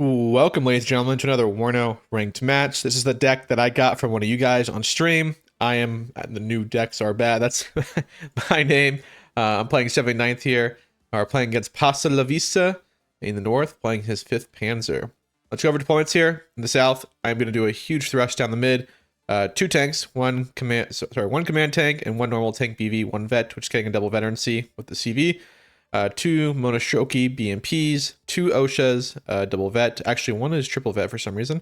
Welcome, ladies and gentlemen, to another WARNO Ranked match. This is the deck that I got from one of you guys on stream. The new decks are bad. That's my name. I'm playing 79th here. We're playing against Pasta La Vista in the north, playing his 5th Panzer. Let's go over deployments here. In the south, I'm going to do a huge thrust down the mid. 2 tanks, one command tank and one normal tank BV, 1 vet, which is getting a double veterancy with the CV. 2 Monoshoki BMPs, 2 OSHAs, double vet. Actually, one is triple vet for some reason.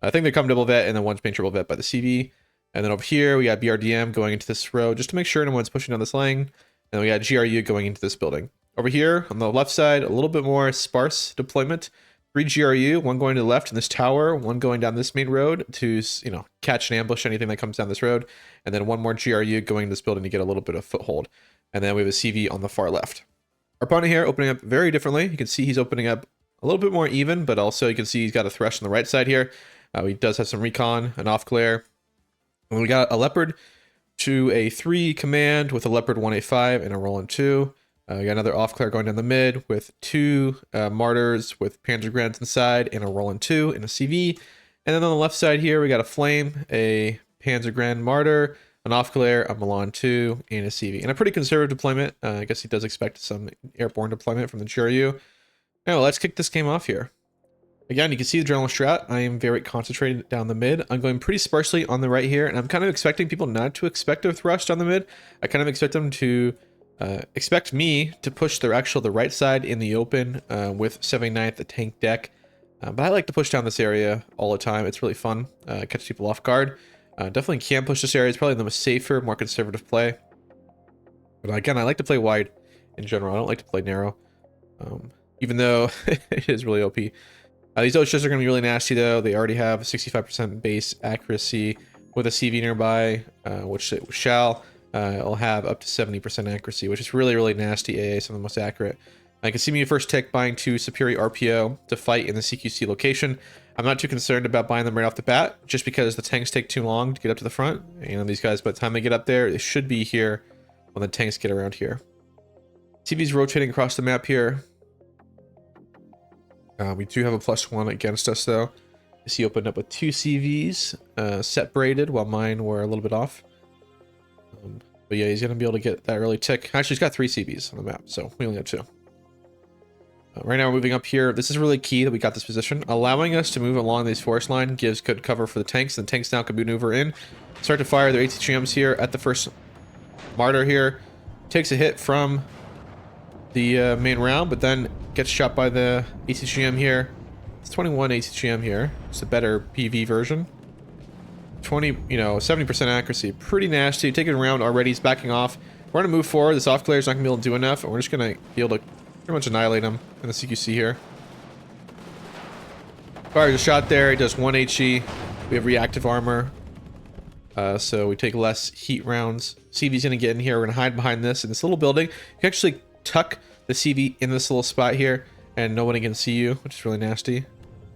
I think they come double vet, and then one's being triple vet by the CV. And then over here, we got BRDM going into this row just to make sure no one's pushing down this lane. And we got GRU going into this building. Over here, on the left side, a little bit more sparse deployment. 3 GRU, one going to the left in this tower, one going down this main road to, catch and ambush anything that comes down this road. And then one more GRU going to this building to get a little bit of foothold. And then we have a CV on the far left. Our opponent here opening up very differently. You can see he's opening up a little bit more even, but also you can see he's got a thresh on the right side here. He does have some recon, an off glare. And we got a leopard to a 3 command with a leopard 1A5 and a Roland 2. We got another off glare going down the mid with 2 martyrs with Panzer Grenades inside and a Roland 2 and a CV. And then on the left side here, we got a flame, a Panzer Grand martyr, an off glare, a Milan 2, and a CV. And a pretty conservative deployment. I guess he does expect some airborne deployment from the GRU. Now, let's kick this game off here. Again, you can see the general strat. I am very concentrated down the mid. I'm going pretty sparsely on the right here, and I'm kind of expecting people not to expect a thrust on the mid. I kind of expect them to expect me to push the right side in the open with 79th, the tank deck. But I like to push down this area all the time. It's really fun. Catch people off guard. Definitely can push this area. It's probably the most safer, more conservative play. But again, I like to play wide in general. I don't like to play narrow, even though it is really OP. These OSHAs are going to be really nasty, though. They already have 65% base accuracy with a CV nearby, which it shall. It'll have up to 70% accuracy, which is really, really nasty AA, some of the most accurate. I can see me first tick buying 2 superior RPO to fight in the CQC location. I'm not too concerned about buying them right off the bat, just because the tanks take too long to get up to the front. These guys, by the time they get up there, they should be here when the tanks get around here. CV's rotating across the map here. We do have a +1 against us, though. You see, opened up with 2 CVs, separated, while mine were a little bit off. But yeah, he's going to be able to get that early tick. Actually, he's got 3 CVs on the map, so we only have 2. Right now we're moving up here. This is really key that we got this position. Allowing us to move along this forest line gives good cover for the tanks. And the tanks now can maneuver in. Start to fire their ATGMs here at the first martyr here. Takes a hit from the main round, but then gets shot by the ATGM here. It's 21 ATGM here. It's a better PV version. 70% accuracy. Pretty nasty. Taking a round already. He's backing off. We're going to move forward. This off glare is not going to be able to do enough. And we're just going to be able to pretty much annihilate him in the CQC here. Fires a shot there. He does 1 HE. We have reactive armor. So we take less heat rounds. CV's going to get in here. We're going to hide behind this in this little building. You can actually tuck the CV in this little spot here and nobody can see you, which is really nasty.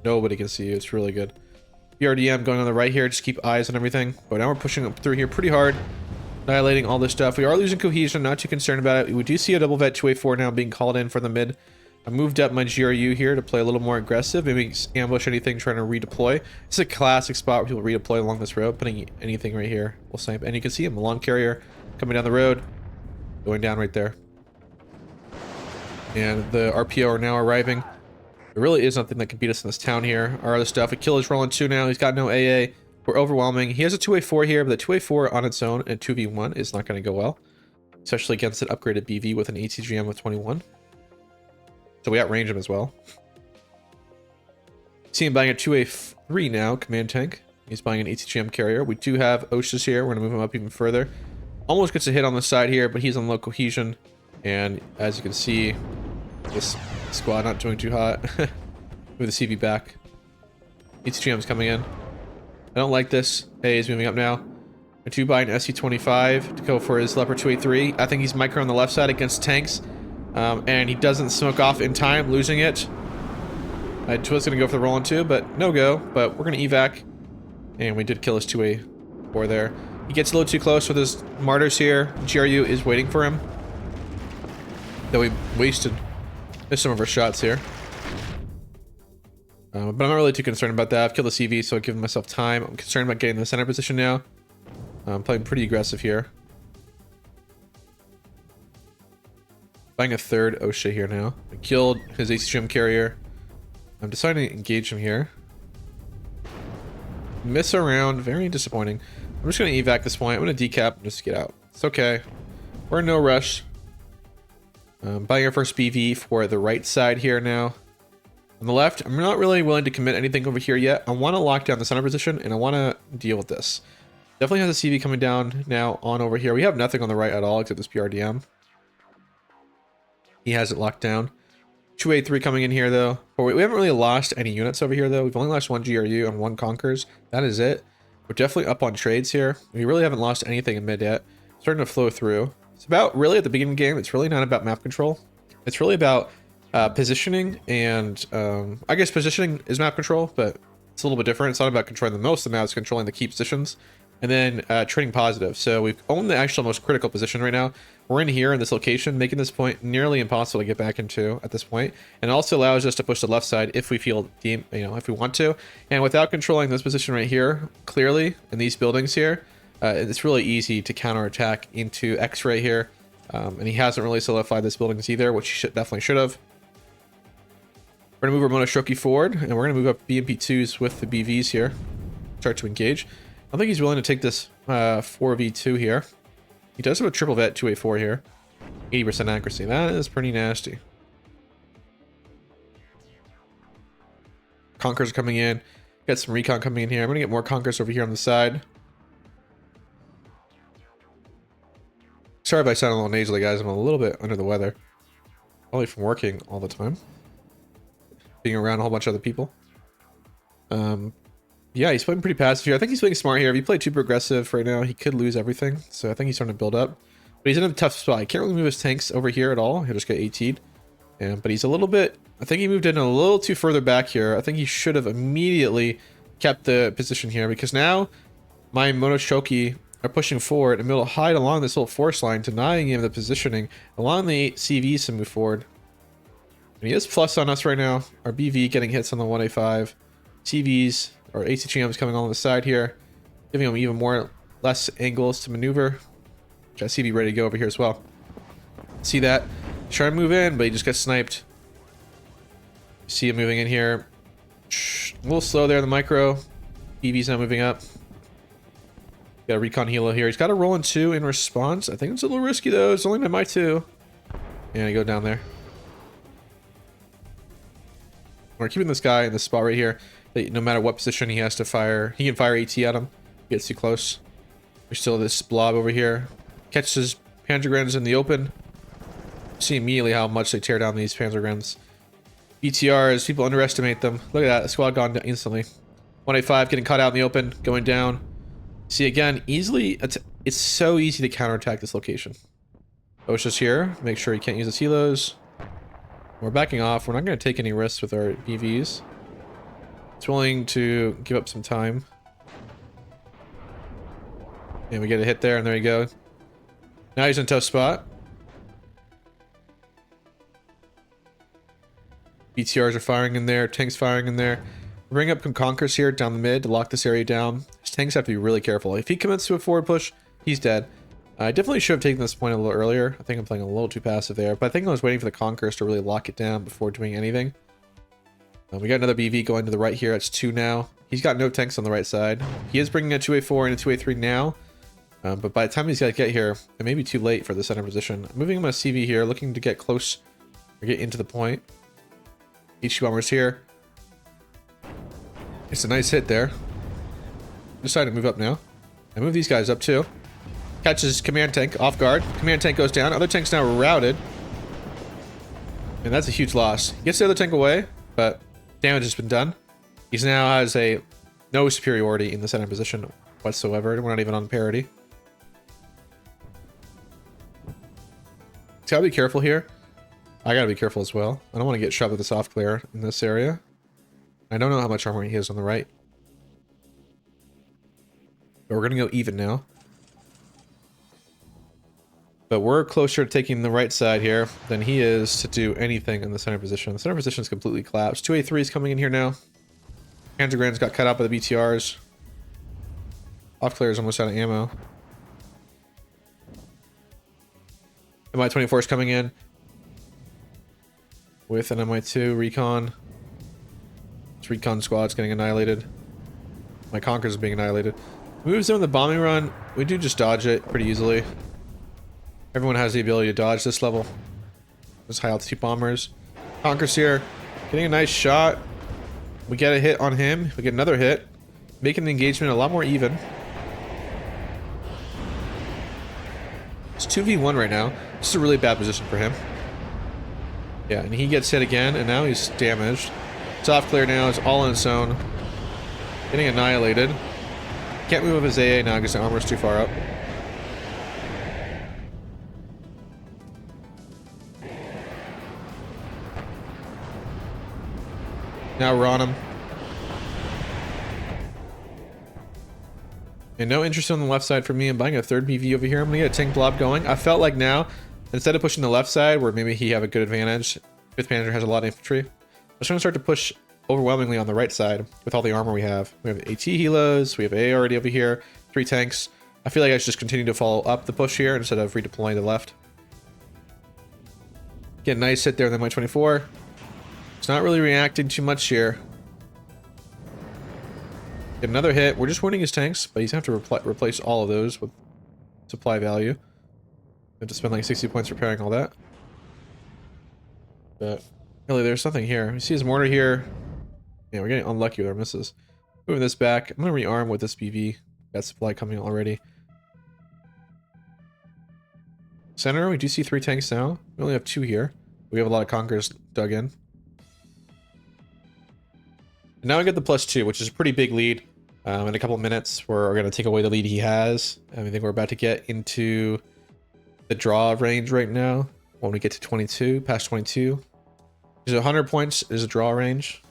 Nobody can see you. It's really good. BRDM going on the right here. Just keep eyes on everything. But now we're pushing up through here pretty hard. Annihilating all this stuff. We are losing cohesion, not too concerned about it. We do see a double vet 2A4 now being called in for the mid. I moved up my GRU here to play a little more aggressive, maybe ambush anything trying to redeploy. It's a classic spot where people redeploy along this road, putting anything right here will snipe. And you can see a Milan carrier coming down the road, going down right there. And the RPO are now arriving. There really is nothing that can beat us in this town here. Our other stuff, we kill his Roland 2 now. He's got no AA. We're overwhelming. He has a 2A4 here, but the 2A4 on its own and 2v1 is not going to go well. Especially against an upgraded BV with an ATGM with 21. So we outrange him as well. See him buying a 2A3 now, command tank. He's buying an ATGM carrier. We do have OSHAs here. We're going to move him up even further. Almost gets a hit on the side here, but he's on low cohesion. And as you can see, this squad not doing too hot. Move the CV back. ATGM's coming in. I don't like this. A is moving up now. A 2 by an SC-25 to go for his Leopard 2A3. I think he's micro on the left side against tanks. And he doesn't smoke off in time, losing it. I was going to go for the Roland 2, but no go. But we're going to evac. And we did kill his 2A4 there. He gets a little too close with his martyrs here. GRU is waiting for him. Though we wasted some of our shots here. But I'm not really too concerned about that. I've killed the CV, so I've given myself time. I'm concerned about getting in the center position now. I'm playing pretty aggressive here. Buying a third OSHA here now. I killed his ACGM carrier. I'm deciding to engage him here. Miss around, very disappointing. I'm just going to evac this point. I'm going to decap and just get out. It's okay. We're in no rush. Buying our first BV for the right side here now. On the left, I'm not really willing to commit anything over here yet. I want to lock down the center position, and I want to deal with this. Definitely has a CV coming down now on over here. We have nothing on the right at all except this PRDM. He has it locked down. 283 coming in here, though. But we haven't really lost any units over here, though. We've only lost one GRU and one Conquers. That is it. We're definitely up on trades here. We really haven't lost anything in mid yet. Starting to flow through. It's about, really, at the beginning of the game, it's really not about map control. It's really about positioning, and I guess positioning is map control, but it's a little bit different. It's not about controlling the most of the map, it's controlling the key positions. And then trading positive. So we've owned the actual most critical position right now. We're in here in this location, making this point nearly impossible to get back into at this point. And it also allows us to push the left side if we feel, if we want to. And without controlling this position right here, clearly in these buildings here, it's really easy to counterattack into X right here. And he hasn't really solidified this buildings either, which he definitely should have. We're gonna move our Monoshoki forward, and we're gonna move up BMP2s with the BVs here. Start to engage. I don't think he's willing to take this 4v2 here. He does have a triple vet 284 here. 80% accuracy. That is pretty nasty. Conquers are coming in. Got some recon coming in here. I'm going to get more Conquers over here on the side. Sorry if I sound a little nasally, guys. I'm a little bit under the weather. Probably from working all the time. Being around a whole bunch of other people. Yeah, he's playing pretty passive here. I think he's playing smart here. If he played too progressive right now, he could lose everything. So I think he's starting to build up. But he's in a tough spot. He can't really move his tanks over here at all. He'll just get AT'd. But he's a little bit... I think he moved in a little too further back here. I think he should have immediately kept the position here. Because now my Monoshoki are pushing forward and be able to hide along this little force line, denying him the positioning, allowing the CVs to move forward. And he is plus on us right now. Our BV getting hits on the 1A5. CVs... or ACGM's coming on the side here, giving him even less angles to maneuver. Got CV ready to go over here as well. See that? He's trying to move in, but he just gets sniped. See him moving in here. A little slow there in the micro. BV's not moving up. Got a recon helo here. He's got a roll in 2 in response. I think it's a little risky though. It's only my 2. And I go down there. We're keeping this guy in this spot right here. No matter what position he has to fire, he can fire AT at him. Gets too close. There's still this blob over here. Catches Panzergrens in the open. See immediately how much they tear down these Panzergrens. BTRs, people underestimate them. Look at that, the squad gone instantly. 185 getting caught out in the open, going down. See again, easily, it's so easy to counterattack this location. OSHA's here, make sure he can't use his helos. We're backing off, we're not going to take any risks with our BVs. It's willing to give up some time. And we get a hit there, and there you go. Now he's in a tough spot. BTRs are firing in there, tanks firing in there. Bring up some Conquers here down the mid to lock this area down. His tanks have to be really careful. If he commits to a forward push, he's dead. I definitely should have taken this point a little earlier. I think I'm playing a little too passive there, but I think I was waiting for the Conquers to really lock it down before doing anything. We got another BV going to the right here. It's 2 now. He's got no tanks on the right side. He is bringing a 2A4 and a 2A3 now. But by the time he's got to get here, it may be too late for the center position. I'm moving my CV here, looking to get close or get into the point. HQ bombers here. It's a nice hit there. Decided to move up now. I move these guys up too. Catches command tank off guard. Command tank goes down. Other tank's now routed. And that's a huge loss. He gets the other tank away, but damage has been done. He's now has no superiority in the center position whatsoever. We're not even on parity. He's gotta be careful here. I gotta be careful as well. I don't want to get shoved with a soft clear in this area. I don't know how much armor he has on the right. But we're gonna go even now. But we're closer to taking the right side here than he is to do anything in the center position. The center position is completely collapsed. 2A3 is coming in here now. Panzergrand's got cut out by the BTRs. Off clear is almost out of ammo. MI-24 is coming in with an MI-2 recon. This recon squad's getting annihilated. My Conqueror's being annihilated. Moves in with the bombing run. We do just dodge it pretty easily. Everyone has the ability to dodge this level. Those high altitude bombers. Conqueror's here, getting a nice shot. We get a hit on him. We get another hit, making the engagement a lot more even. It's 2v1 right now. This is a really bad position for him. Yeah, and he gets hit again, and now he's damaged. Soft clear now is all in its own. Getting annihilated. Can't move with his AA now because the armor's too far up. Now we're on him. And no interest on the left side for me. I'm buying a third BV over here. I'm gonna get a tank blob going. I felt like now, instead of pushing the left side where maybe he have a good advantage, 5th Panzer has a lot of infantry, I'm just gonna start to push overwhelmingly on the right side with all the armor we have. We have AT helos, we have AA already over here, 3 tanks. I feel like I should just continue to follow up the push here instead of redeploying to the left. Get a nice hit there in the Mi-24. It's not really reacting too much here. Get another hit. We're just winning his tanks, but he's going to have to replace all of those with supply value. Have to spend like 60 points repairing all that. But really, there's something here. We see his mortar here. Yeah, we're getting unlucky with our misses. Moving this back. I'm going to rearm with this BV. Got supply coming already. Center, we do see 3 tanks now. We only have 2 here. We have a lot of Conquerors dug in. And now we get the +2, which is a pretty big lead. In a couple of minutes, we're going to take away the lead he has. And I think we're about to get into the draw range right now. When we get to 22, past 22. Is 100 points is a draw range.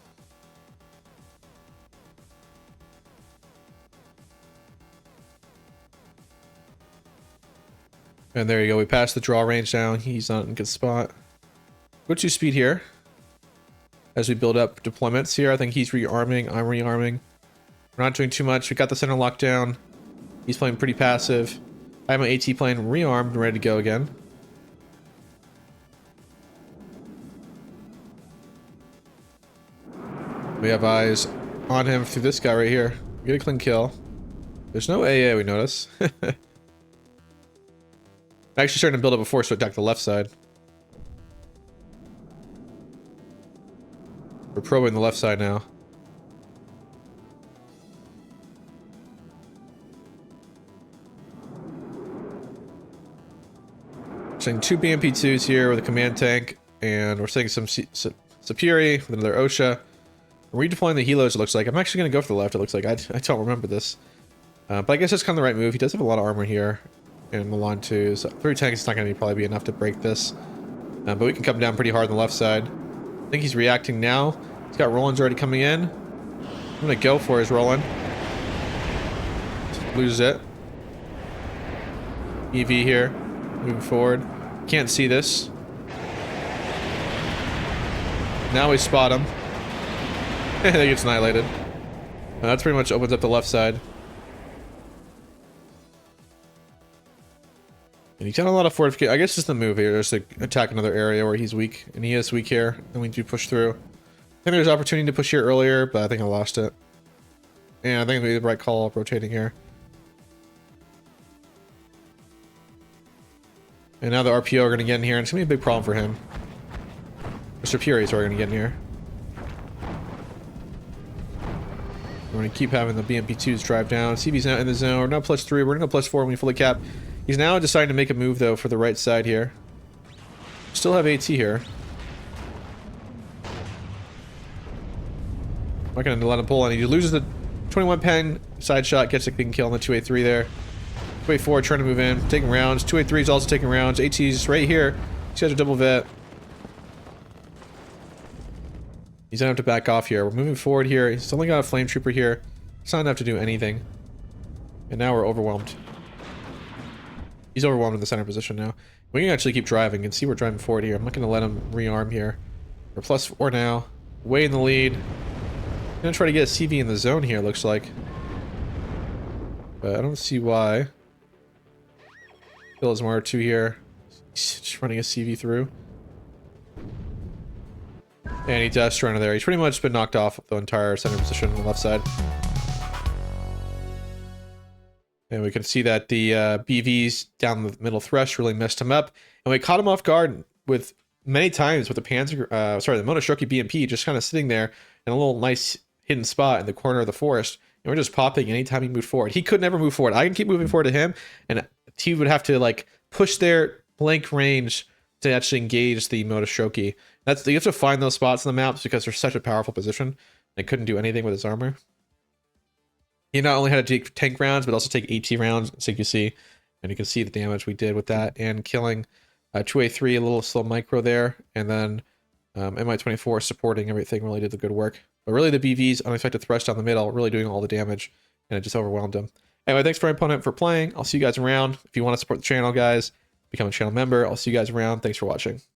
And there you go. We passed the draw range now. He's not in a good spot. Go to speed here. As we build up deployments here, I think he's rearming. I'm rearming. We're not doing too much. We got the center locked down. He's playing pretty passive. I have my AT plane rearmed and ready to go again. We have eyes on him through this guy right here. Get a clean kill. There's no AA, we notice. I'm actually starting to build up a force to attack the left side. We're probing the left side now. Seeing 2 BMP-2s here with a command tank, and we're seeing some Superi with another OSHA. We're redeploying the helos, it looks like. I'm actually going to go for the left, it looks like. I don't remember this. But I guess that's kind of the right move. He does have a lot of armor here. And Milan too. So 3 tanks is not going to probably be enough to break this. But we can come down pretty hard on the left side. I think he's reacting now. He's got Roland's already coming in. I'm going to go for his Roland. Loses it. EV here. Moving forward. Can't see this. Now we spot him. And he gets annihilated. That's pretty much opens up the left side. And he's got a lot of fortification. I guess just the move here. Just to attack another area where he's weak. And he is weak here. And we do push through. I think there's opportunity to push here earlier, but I think I lost it. And I think it'll be the right call rotating here. And now the RPO are going to get in here, and it's going to be a big problem for him. Mr. Furies are going to get in here. We're going to keep having the BMP-2s drive down. CV's now in the zone. We're now +3. We're going to go +4 when we fully cap. He's now deciding to make a move, though, for the right side here. Still have AT here. I'm not going to let him pull in. He loses the 21 pen. Side shot gets a big kill on the 2A3 there. 2A4 trying to move in. Taking rounds. 2A3 is also taking rounds. AT's right here. These guys are double vet. He's gonna have to back off here. We're moving forward here. He's only got a flame trooper here. It's not enough to do anything. And now we're overwhelmed. He's overwhelmed in the center position now. We can actually keep driving and see we're driving forward here. I'm not gonna let him rearm here. We're +4 now. Way in the lead. Gonna try to get a CV in the zone here, looks like. But I don't see why. Kills 1 or 2 here. Just running a CV through. And he does run there. He's pretty much been knocked off the entire center position on the left side. And we can see that the BVs down the middle thrush really messed him up. And we caught him off guard with many times with the Panzer, the Monoshoki BMP just kind of sitting there in a little nice hidden spot in the corner of the forest. And we're just popping anytime he moved forward. He could never move forward. I can keep moving forward to him, and he would have to like push their blank range to actually engage the Monoshoki. You have to find those spots on the maps because they're such a powerful position. They couldn't do anything with his armor. He not only had to take tank rounds, but also take AT rounds, so you can see, and you can see the damage we did with that, and killing 2A3, a little slow micro there, and then MI24 supporting everything really did the good work. But really the BV's unexpected thrush down the middle, really doing all the damage, and it just overwhelmed him. Anyway, thanks for my opponent for playing. I'll see you guys around. If you want to support the channel, guys, become a channel member. I'll see you guys around. Thanks for watching.